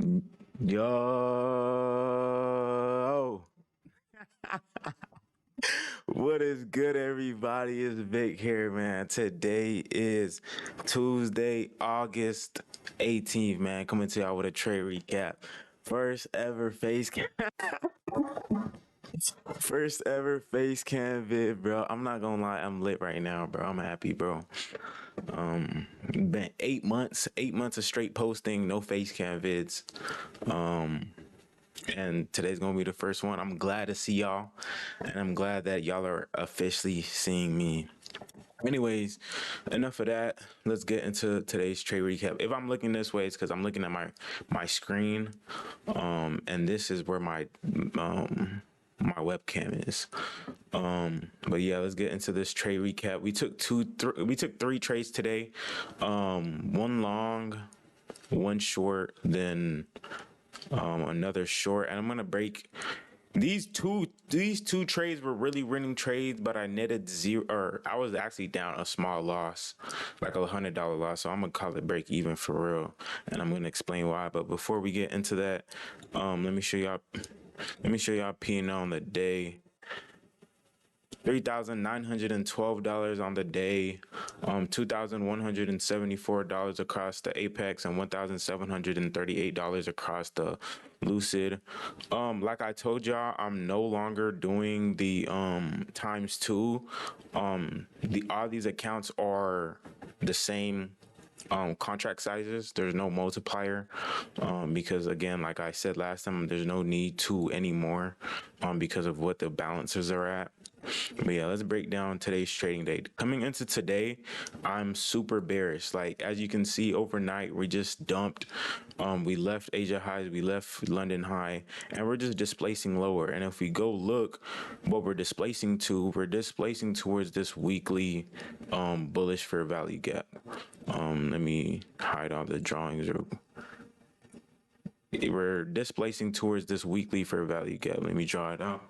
Yo, what is good, everybody? It's Vic here, man. Today is Tuesday, August 18th, man. Coming to y'all with a trade recap. First ever face cam, first ever face cam vid, bro. I'm not gonna lie, I'm lit right now, bro. I'm happy, bro. Been 8 months of straight posting, no face cam vids. And today's gonna be the first one. I'm glad to see y'all, and I'm glad that y'all are officially seeing me. Anyways, enough of that. Let's get into today's trade recap. If I'm looking this way, it's because I'm looking at my screen, and this is where my webcam is. But yeah, let's get into this trade recap. We took we took three trades today. One long, one short, then another short, and I'm gonna break these two trades were really winning trades, but I netted zero, or I was actually down a small loss, like $100 loss. So I'm gonna call it break even for real, and I'm gonna explain why. But before we get into that, let me show y'all P&L on the day. $3,912 on the day, $2,174 across the Apex, and $1,738 across the Lucid. Like I told y'all, I'm no longer doing the times two. All these accounts are the same contract sizes. There's no multiplier, because again, like I said last time, there's no need to anymore, because of what the balances are at. But yeah, let's break down today's trading day. Coming into today, I'm super bearish. Like, as you can see, overnight we just dumped. We left Asia highs, we left London high, and we're just displacing lower. And if we go look what we're displacing towards this weekly bullish fair value gap. Let me hide all the drawings. We're displacing towards this weekly fair value gap. Let me draw it out.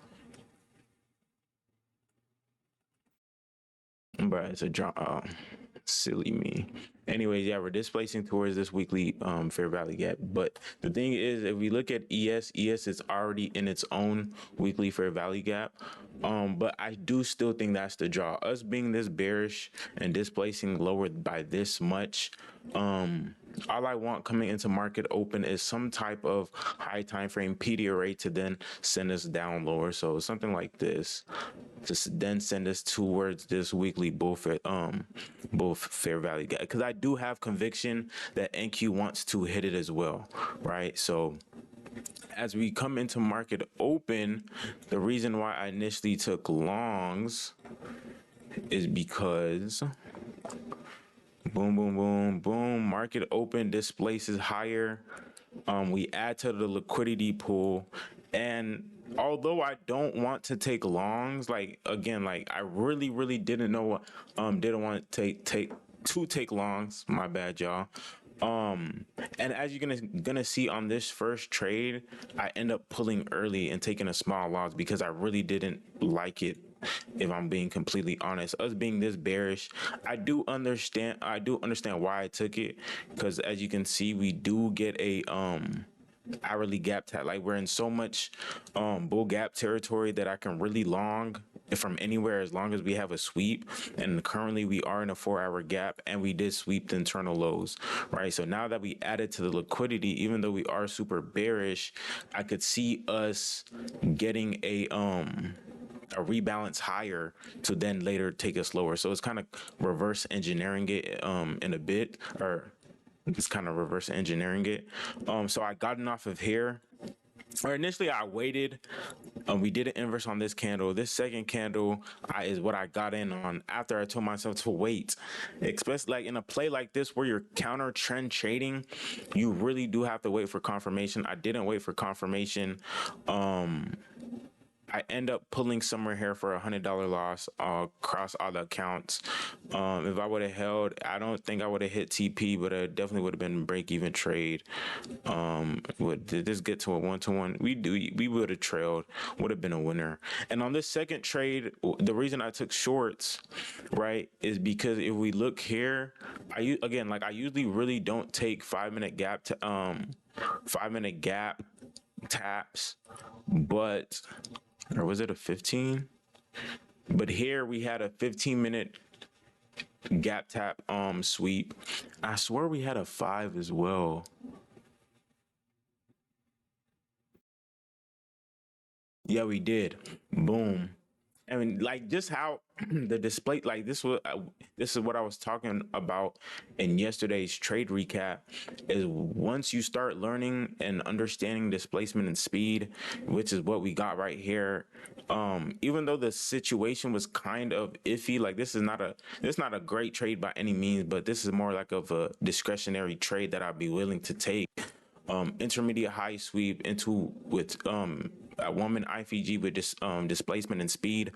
But it's a draw. Silly me. Anyways, yeah, we're displacing towards this weekly fair value gap. But the thing is, if we look at ES is already in its own weekly fair value gap. But I do still think that's the draw. Us being this bearish and displacing lower by this much, all I want coming into market open is some type of high time frame PDRA to then send us down lower. So something like this, just then send us towards this weekly both fair value gap. Because I do have conviction that NQ wants to hit it as well, right? So as we come into market open, the reason why I initially took longs is because boom, boom, boom, boom. Market open displaces higher. We add to the liquidity pool, and although I don't want to take longs, like again, like I really didn't know what didn't want to take longs. My bad, y'all. And as you're gonna see on this first trade, I end up pulling early and taking a small loss because I really didn't like it. If I'm being completely honest, us being this bearish, I do understand why I took it, because as you can see, we do get a hourly gap tag. Like, we're in so much bull gap territory that I can really long from anywhere as long as we have a sweep. And currently we are in a 4-hour gap, and we did sweep the internal lows, right? So now that we added to the liquidity, even though we are super bearish, I could see us getting a rebalance higher to then later take us lower. So it's kind of reverse engineering it in a bit, or it's kind of reverse engineering it. So I gotten off of here. Or initially I waited. We did an inverse on this candle. This second candle is what I got in on after I told myself to wait. Especially like in a play like this where you're counter trend trading, you really do have to wait for confirmation. I didn't wait for confirmation. I end up pulling somewhere here for $100 loss across all the accounts. If I would have held, I don't think I would have hit TP, but it definitely would have been break even trade. Did this get to a 1-to-1? We would have trailed, would have been a winner. And on this second trade, the reason I took shorts, right, is because if we look here, I usually really don't take 5-minute gap to 5 minute gap taps, but or was it a 15? But here we had a 15-minute gap tap sweep. I swear we had a 5 as well. Yeah, we did. Boom. I mean, like just how the display, like this is what I was talking about in yesterday's trade recap. Is once you start learning and understanding displacement and speed, which is what we got right here. Even though the situation was kind of iffy, like this is not a great trade by any means, but this is more like of a discretionary trade that I'd be willing to take. Intermediate high sweep into with a woman IFG with this displacement and speed.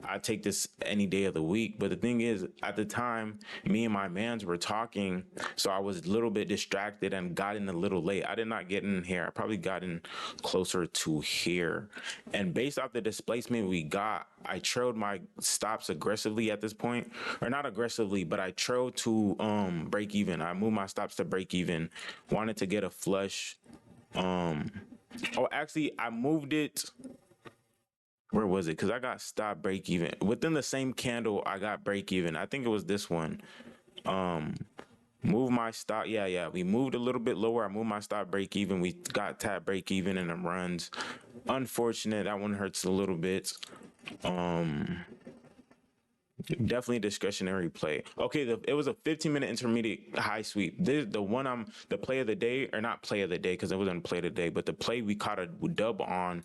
I take this any day of the week. But the thing is, at the time, me and my mans were talking, so I was a little bit distracted and got in a little late. I did not get in here. I probably got in closer to here. And based off the displacement we got, I trailed my stops aggressively at this point, or not aggressively, but I trailed to break even. I moved my stops to break even. Wanted to get a flush. Oh, actually, I moved it. Where was it? Because I got stop break even within the same candle. I got break even. I think it was this one. Um, Move my stop. Yeah, yeah. We moved a little bit lower. I moved my stop break even. We got tap break even in the runs. Unfortunate. That one hurts a little bit. Um, Definitely discretionary play. Okay, it was a 15-minute intermediate high sweep. This the one I'm the play of the day, or not play of the day because it wasn't play of the day, but the play we caught a dub on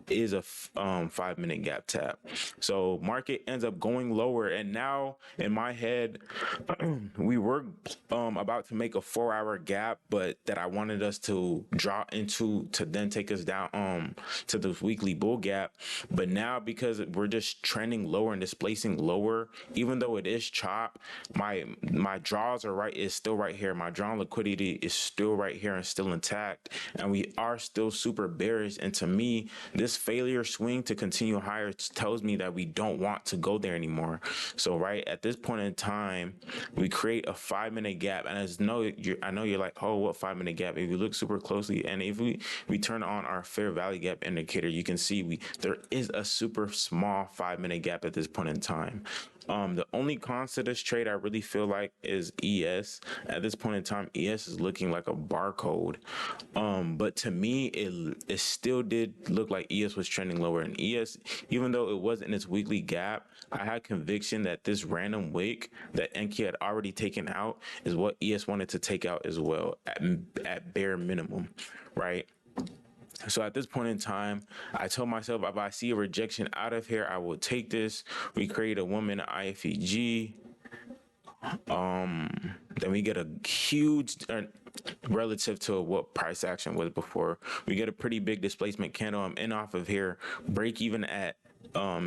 is a 5 minute gap tap. So market ends up going lower, and now in my head, we were about to make a 4 hour gap, but that I wanted us to draw into to then take us down to the weekly bull gap. But now because we're just trending lower and displacing lower, even though it is chop, my draws are right is still right here. My drawn liquidity is still right here and still intact, and we are still super bearish. And to me, this failure swing to continue higher tells me that we don't want to go there anymore. So right at this point in time, we create a 5 minute gap, and I know you're like, oh, what 5 minute gap? If you look super closely, and if we turn on our fair value gap indicator, you can see there is a super small 5 minute gap at this point in time. The only cons to this trade I really feel like is ES. At this point in time, ES is looking like a barcode. But to me, it still did look like ES was trending lower. And ES, even though it was in its weekly gap, I had conviction that this random wick that Enki had already taken out is what ES wanted to take out as well at bare minimum, right? So at this point in time, I told myself if I see a rejection out of here, I will take this. We create a woman IFEG. Then we get a huge relative to what price action was before. We get a pretty big displacement candle. I'm in off of here. Break even at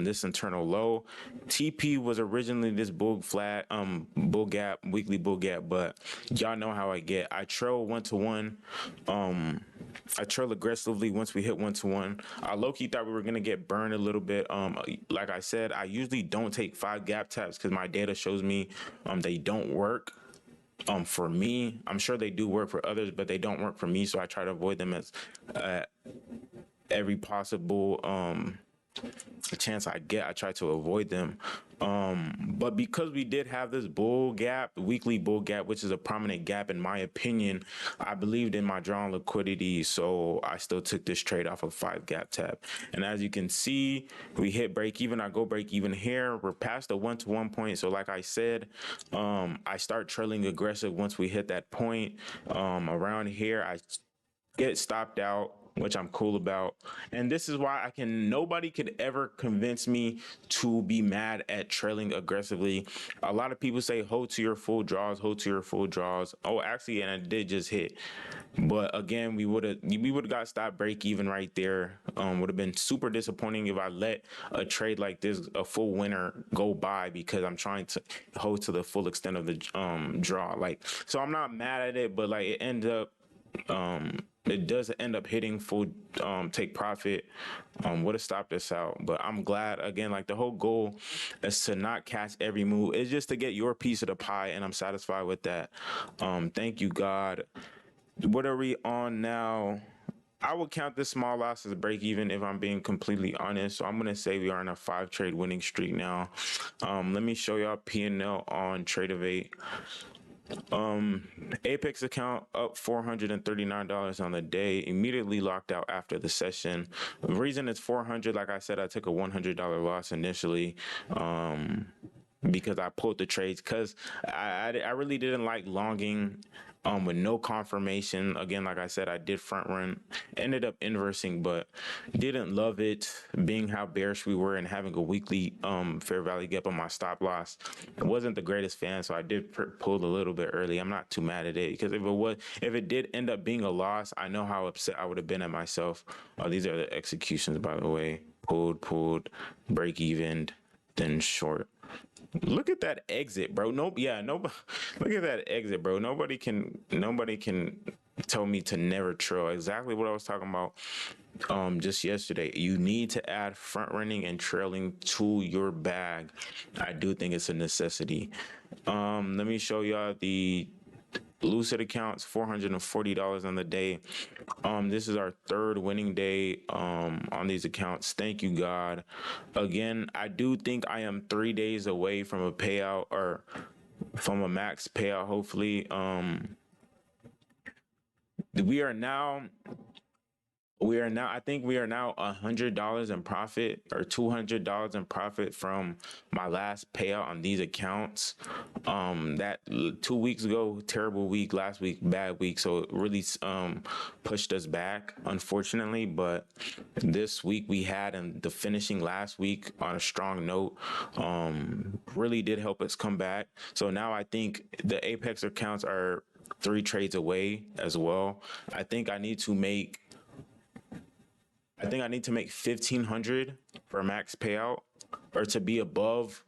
this internal low. TP was originally this bull gap, weekly bull gap, but y'all know how I get. I trail 1-to-1. I trail aggressively once we hit 1-to-1. I low-key thought we were gonna get burned a little bit. Like I said, I usually don't take 5 gap taps because my data shows me they don't work. For me, I'm sure they do work for others, but they don't work for me. So I try to avoid them as every possible chance I get. I try to avoid them. But because we did have this bull gap, weekly bull gap, which is a prominent gap in my opinion, I believed in my drawn liquidity, so I still took this trade off of 5 gap tap. And as you can see, we hit break even. I go break even here. We're past the 1-to-1 point. So like I said, I start trailing aggressive once we hit that point. Around here, I get stopped out, which I'm cool about. And this is why nobody could ever convince me to be mad at trailing aggressively. A lot of people say hold to your full draws. Oh, actually, and I did just hit. But again, we would have got stop break even right there. Would have been super disappointing if I let a trade like this, a full winner, go by because I'm trying to hold to the full extent of the draw. Like, so I'm not mad at it, but like it ends up it does end up hitting full take profit. Would have stopped this out, but I'm glad. Again, like the whole goal is to not catch every move. It's just to get your piece of the pie, and I'm satisfied with that. Thank you, God. What are we on now? I would count this small loss as break even if I'm being completely honest. So I'm gonna say we are on a 5 trade winning streak now. Let me show y'all P&L on Tradeovate. Apex account up $439 on the day, immediately locked out after the session. The reason it's 400, like I said, I took a $100 loss initially. Because I pulled the trades because I really didn't like longing with no confirmation. Again, like I said, I did front run, ended up inversing, but didn't love it being how bearish we were and having a weekly fair value gap on my stop loss. I wasn't the greatest fan, so I did pull a little bit early. I'm not too mad at it because if it did end up being a loss, I know how upset I would have been at myself. These are the executions, by the way. Pulled, break even, then short. Look at that exit, bro. Nope. Yeah. Nope. Look at that exit, bro. Nobody can tell me to never trail. Exactly what I was talking about just yesterday. You need to add front running and trailing to your bag. I do think it's a necessity. Let me show y'all the Lucid accounts, $440 on the day. This is our third winning day on these accounts. Thank you, God. Again, I do think I am 3 days away from a payout or from a max payout, hopefully. We are now I think we are now $100 in profit or $200 in profit from my last payout on these accounts. That 2 weeks ago, terrible week, last week, bad week. So it really pushed us back, unfortunately. But this week we had, and the finishing last week on a strong note, really did help us come back. So now I think the Apex accounts are 3 trades away as well. I think I need to make 1,500 for a max payout, or to be above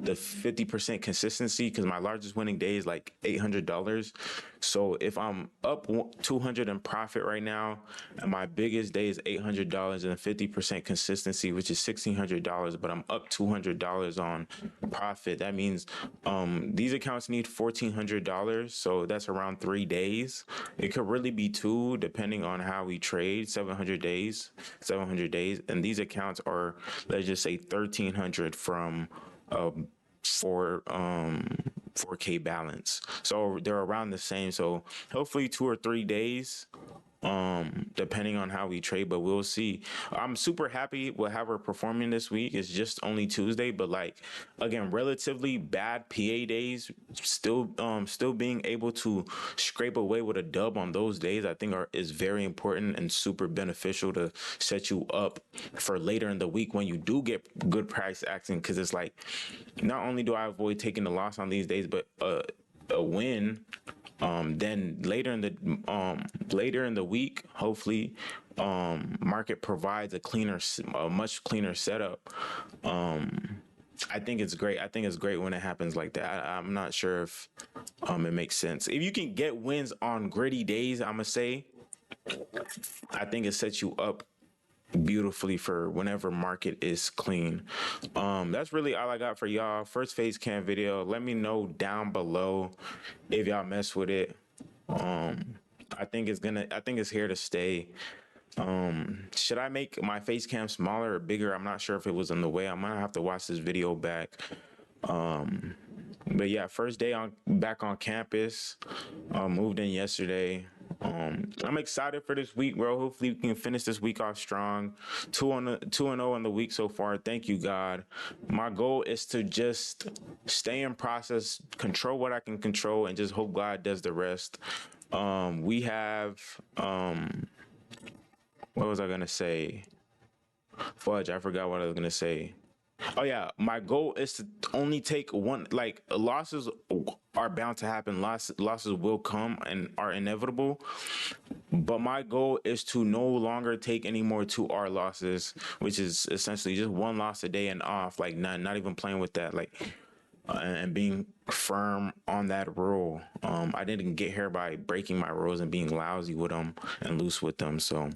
the 50% consistency, because my largest winning day is like $800. So if I'm up 200 in profit right now, and my biggest day is $800 and 50% consistency, which is $1,600, but I'm up $200 on profit, that means these accounts need $1,400. So that's around 3 days. It could really be 2, depending on how we trade. 700 days, and these accounts are, let's just say, 1,300 from 4K balance. So they're around the same. So hopefully 2 or 3 days, depending on how we trade, but we'll see. I'm super happy with how we're performing this week. It's just only Tuesday, but like, again, relatively bad PA days, still being able to scrape away with a dub on those days, I think is very important and super beneficial to set you up for later in the week when you do get good price action. Cause it's like, not only do I avoid taking the loss on these days, but a win. Then later in the week, hopefully, market provides a much cleaner setup. I think it's great. I think it's great when it happens like that. I'm not sure if it makes sense. If you can get wins on gritty days, I'm gonna say, I think it sets you up beautifully for whenever market is clean. That's really all I got for y'all. First face cam video. Let me know down below if y'all mess with it. I think it's here to stay. Should I make my face cam smaller or bigger? I'm not sure if it was in the way. I'm gonna have to watch this video back. But yeah, first day back on campus. Moved in yesterday. I'm excited for this week, bro. Hopefully we can finish this week off strong. 2-0 on the week so far. Thank you, God. My goal is to just stay in process, control what I can control, and just hope God does the rest. We have what was I gonna say? Fudge, I forgot what I was gonna say. Oh yeah, my goal is to only take one. Like, losses are bound to happen. Losses will come and are inevitable. But my goal is to no longer take any more 2R losses, which is essentially just 1 loss a day and off. Like, not even playing with that. Like, and being firm on that rule. I didn't get here by breaking my rules and being lousy with them and loose with them. So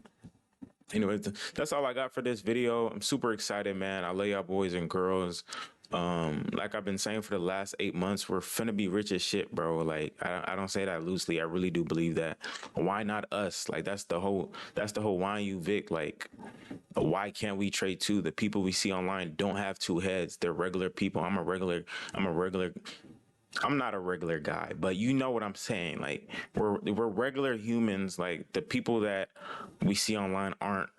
anyway, that's all I got for this video. I'm super excited, man. I love y'all boys and girls. Like I've been saying for the last 8 months, we're finna be rich as shit, bro. Like I don't say that loosely. I really do believe that. Why not us? Like that's the whole why you Vic. Like why can't we trade too? The people we see online don't have two heads. They're regular people. I'm a regular. I'm not a regular guy, but you know what I'm saying. Like we're regular humans. Like the people that we see online aren't,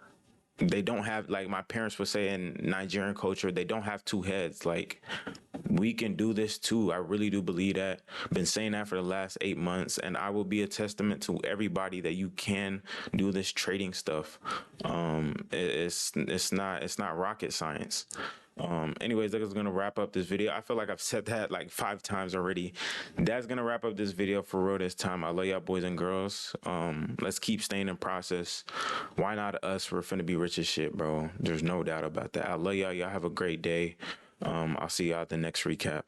they don't have, like my parents would say in Nigerian culture, they don't have two heads. Like we can do this too. I really do believe that. Been saying that for the last 8 months, and I will be a testament to everybody that you can do this trading stuff. It's not rocket science. Anyways, that is gonna wrap up this video. I feel like I've said that like 5 times already. That's gonna wrap up this video for real this time. I love y'all boys and girls. Let's keep staying in process. Why not us? We're finna be rich as shit, bro. There's no doubt about that. I love y'all. Y'all have a great day. I'll see y'all at the next recap.